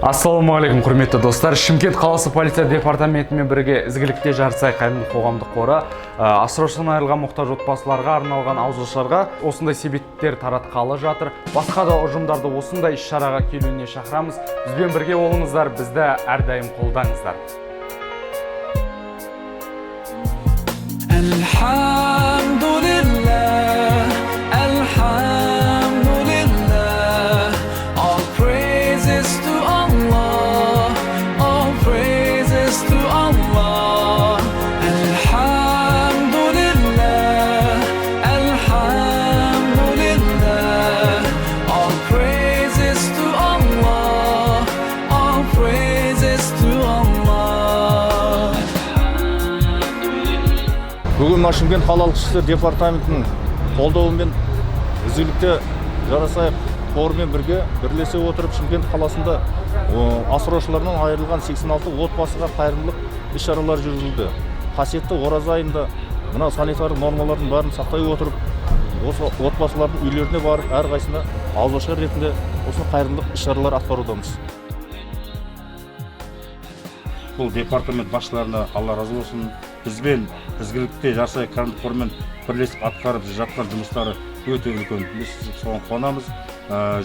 Ассалаумағалейкум, құрметті достар. Шымкент қаласы полиция департаментімен бірге ізгілікте жарысай қайырымдылық қоғамдық қоры асыраушысынан айырылған мұқтаж отбасыларға арналған ауызашарға осындай себеттер таратқалы жатыр. Басқа да ұжымдарды осындай іс-шараға келуіне шақырамыз. Бізбен бірге болыңыздар, бізді әрдайым қолдаңыздар. Бүгін Шымкент қалалық ішкі істер департаментінің қолдауымен ізгілікте жарасай қорымен бірлесе отырып Шымкент қаласында асыраушыларынан айырылған 86 отбасыға қайырымдылық іс-шаралар жүргізілді. Қасиетті ораза айында мына санитарлық нормалардың барын сақтай отырып, осы отбасылардың үйлеріне барып, әрқайсысына ауызашар ретінде осы қайырымдылық іс-шаралар атқарудамыз. Бұл департамент басшыларына Алла разы болсын. Бізбен ізгілікте жарасай қайырымдылық қорымен бірлесіп атқарып жатқан жұмыстары өте үлкен. Біз соған қуанамыз.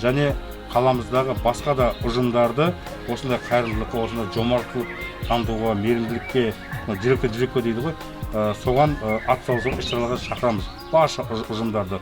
Және қаламыздағы басқа да ұжымдарды осындай қайырымдылыққа, осындай жомарттылық танытуға, мейірімділікке, жүрекке дейді ғой, соған атсалысуға іс-шараларға шақырамыз. Барша ұжымдарды.